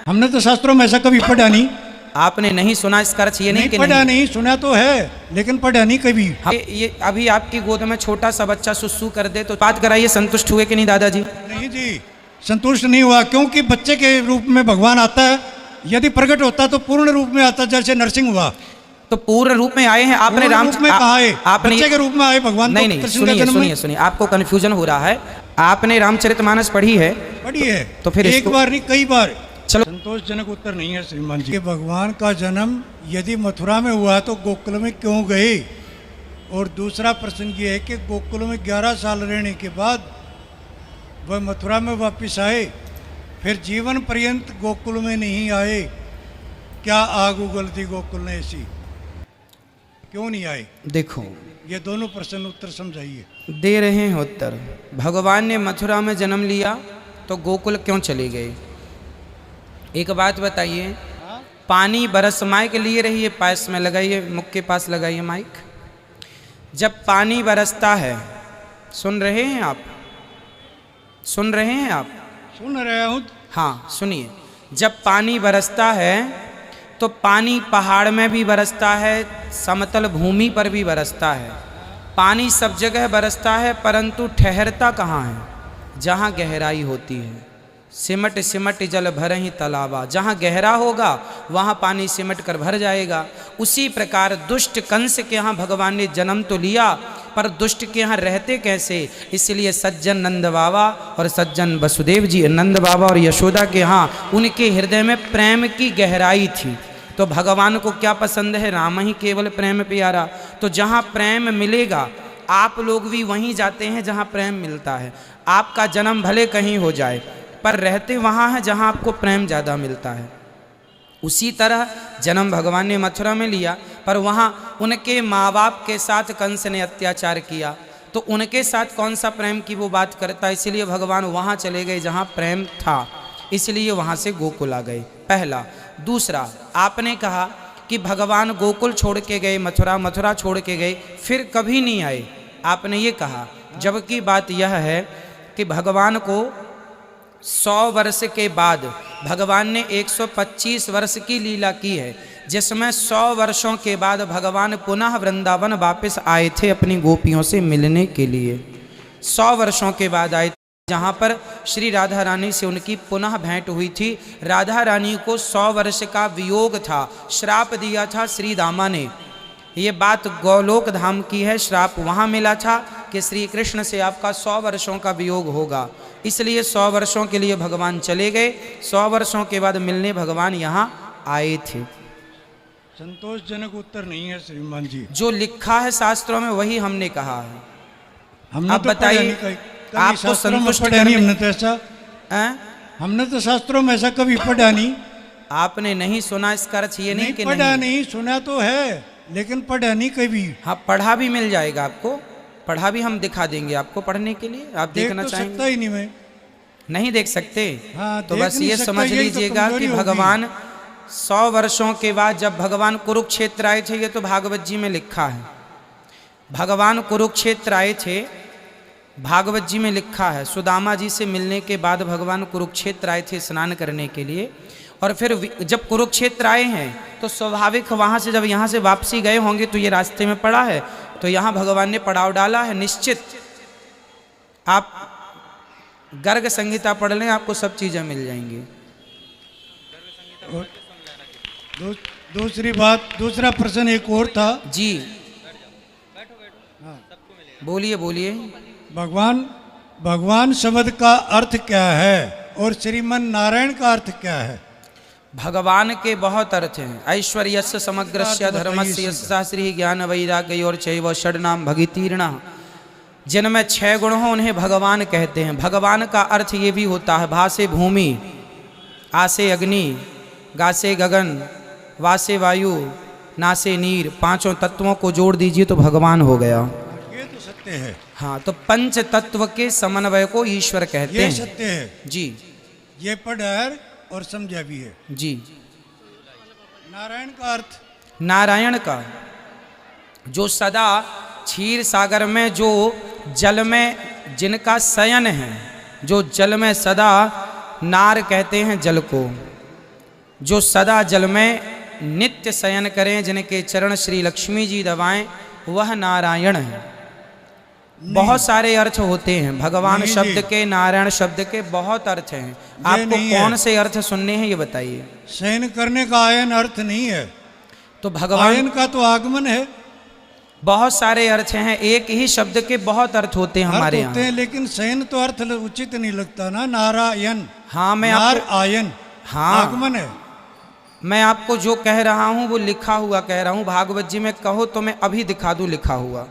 हमने तो शास्त्रों में ऐसा कभी पढ़ा नहीं। आपने नहीं सुना, इसका अर्थ ये नहीं कि पढ़ा नहीं, सुना तो है लेकिन पढ़ा नहीं कभी। ये अभी आपकी गोद में छोटा सा बच्चा सुसु कर दे तो बात कराइए, संतुष्ट हुए कि नहीं दादाजी? नहीं जी, संतुष्ट नहीं हुआ, क्योंकि बच्चे के रूप में भगवान आता है। यदि प्रकट होता तो पूर्ण रूप में आता, जैसे नरसिंह हुआ। तो पूर्ण रूप में आए हैं आपने, राम रूप में कहा है, आपने बच्चे के रूप में आए भगवान। नहीं नहीं, सुनिए, आपको कंफ्यूजन हो रहा है। आपने रामचरितमानस पढ़ी है? पढ़ी है। तो फिर एक बार नहीं, कई बार। चलो, संतोषजनक उत्तर नहीं है श्रीमान जी। भगवान का जन्म यदि मथुरा में हुआ तो गोकुल में क्यों गए? और दूसरा प्रश्न ये है कि गोकुल में 11 साल रहने के बाद वह मथुरा में वापस आए, फिर जीवन पर्यंत गोकुल में नहीं आए। क्या आग उगलती गोकुल ने ऐसी? क्यों नहीं आए? देखो, ये दोनों प्रश्न उत्तर समझाइए। दे रहे हैं उत्तर। भगवान ने मथुरा में जन्म लिया तो गोकुल क्यों चले गए? एक बात बताइए, पानी बरस माइक लिए रहिए, पास में लगाइए, मुख के पास लगाइए माइक। जब पानी बरसता है, सुन रहे हैं आप? सुन रहे हैं आप? सुन रहा हूँ। हाँ सुनिए, जब पानी बरसता है तो पानी पहाड़ में भी बरसता है, समतल भूमि पर भी बरसता है। पानी सब जगह बरसता है, परंतु ठहरता कहाँ है? जहाँ गहराई होती है। सिमट सिमट जल भरहि तालाबा, जहाँ गहरा होगा वहाँ पानी सिमट कर भर जाएगा। उसी प्रकार दुष्ट कंस के यहाँ भगवान ने जन्म तो लिया, पर दुष्ट के यहाँ रहते कैसे? इसलिए सज्जन नंद बाबा और सज्जन वसुदेव जी, नंद बाबा और यशोदा के यहाँ उनके हृदय में प्रेम की गहराई थी। तो भगवान को क्या पसंद है? राम ही केवल प्रेम प्यारा। तो जहाँ प्रेम मिलेगा, आप लोग भी वहीं जाते हैं जहाँ प्रेम मिलता है। आपका जन्म भले कहीं हो जाए, पर रहते वहाँ है जहाँ आपको प्रेम ज़्यादा मिलता है। उसी तरह जन्म भगवान ने मथुरा में लिया, पर वहाँ उनके माँ बाप के साथ कंस ने अत्याचार किया, तो उनके साथ कौन सा प्रेम की वो बात करता, इसलिए भगवान वहाँ चले गए जहाँ प्रेम था, इसलिए वहाँ से गोकुल आ गए। पहला। दूसरा, आपने कहा कि भगवान गोकुल छोड़ के गए, मथुरा, मथुरा छोड़ के गए, फिर कभी नहीं आए, आपने ये कहा। जबकि बात यह है कि भगवान को 100 वर्ष के बाद भगवान ने 125 वर्ष की लीला की है, जिसमें 100 वर्षों के बाद भगवान पुनः वृंदावन वापस आए थे अपनी गोपियों से मिलने के लिए। 100 वर्षों के बाद आए, जहाँ पर श्री राधा रानी से उनकी पुनः भेंट हुई थी। राधा रानी को 100 वर्ष का वियोग था, श्राप दिया था श्री दामा ने। ये बात गोलोक धाम की है, श्राप वहाँ मिला था कि श्री कृष्ण से आपका 100 वर्षों का वियोग होगा, इसलिए 100 वर्षों के लिए भगवान चले गए। 100 वर्षों के बाद मिलने भगवान यहाँ आए थे। संतोषजनक उत्तर नहीं है श्रीमान जी। जो लिखा है शास्त्रों में वही हमने कहा है। हमने आप तो बताइए, आपको संतुष्ट करने, हमने तो ऐसा हमने तो शास्त्रों में ऐसा कभी पढ़ा नहीं। आपने नहीं सुना, इसका अर्थ ये नहीं कि पढ़ा नहीं, सुना तो है लेकिन पढ़ा नहीं कभी। हाँ, पढ़ा भी मिल जाएगा आपको, पढ़ा भी हम दिखा देंगे आपको पढ़ने के लिए। आप देखना चाहेंगे? सकता ही नहीं, मैं नहीं देख सकते। हाँ, तो बस ये समझ लीजिएगा कि भगवान 100 वर्षों के बाद जब भगवान कुरुक्षेत्र आए थे, ये तो भागवत जी में लिखा है, भगवान कुरुक्षेत्र आए थे, भागवत जी में लिखा है। सुदामा जी से मिलने के बाद भगवान कुरुक्षेत्र आए थे स्नान करने के लिए, और फिर जब कुरुक्षेत्र आए हैं तो स्वाभाविक वहाँ से जब यहाँ से वापसी गए होंगे तो ये रास्ते में पड़ा है, तो यहाँ भगवान ने पड़ाव डाला है। निश्चित आप गर्ग संहिता पढ़ लें, आपको सब चीज़ें मिल जाएंगी। दूसरी बात, दूसरा प्रश्न एक और था जी। बोलिए बोलिए। भगवान शब्द का अर्थ क्या है और श्रीमन नारायण का अर्थ क्या है? भगवान के बहुत अर्थ हैं। ऐश्वर्यस्य समग्रस्य धर्मस्य शास्त्री ज्ञान वैराग्य और चैव षड्नाम भगितीर्ण, जिनमें 6 गुण हो उन्हें भगवान कहते हैं। भगवान का अर्थ ये भी होता है, भासे भूमि, आसे अग्नि, गासे गगन, वासे वायु, नासे नीर, 5 तत्वों को जोड़ दीजिए तो भगवान हो गया। ये तो सत्य है। हाँ, तो 5 तत्व के समन्वय को ईश्वर कहते हैं। ये सत्य है जी, ये पढ़ा और समझा भी है जी। नारायण का अर्थ, नारायण का जो सदा क्षीर सागर में, जो जल में जिनका शयन है, जो जल में सदा, नार कहते हैं जल को, जो सदा जल में नित्य शयन करें, जिनके चरण श्री लक्ष्मी जी दबाएं, वह नारायण है। बहुत सारे अर्थ होते हैं भगवान नहीं शब्द जी। के, नारायण शब्द के बहुत अर्थ हैं। आपको नहीं है। कौन से अर्थ सुनने हैं ये बताइए। शयन करने का आयन अर्थ नहीं है, तो भगवान आयन का तो आगमन है। बहुत सारे अर्थ हैं, एक ही शब्द के बहुत अर्थ होते हैं हमारे अर्थ होते यहाँ। हैं, लेकिन शयन तो अर्थ उचित नहीं लगता ना। नारायण, हाँ मैं नार आपको आयन, हाँ आगमन है। मैं आपको जो कह रहा हूँ वो लिखा हुआ कह रहा हूँ। भागवत जी में कहो तो मैं अभी दिखा दूँ लिखा हुआ।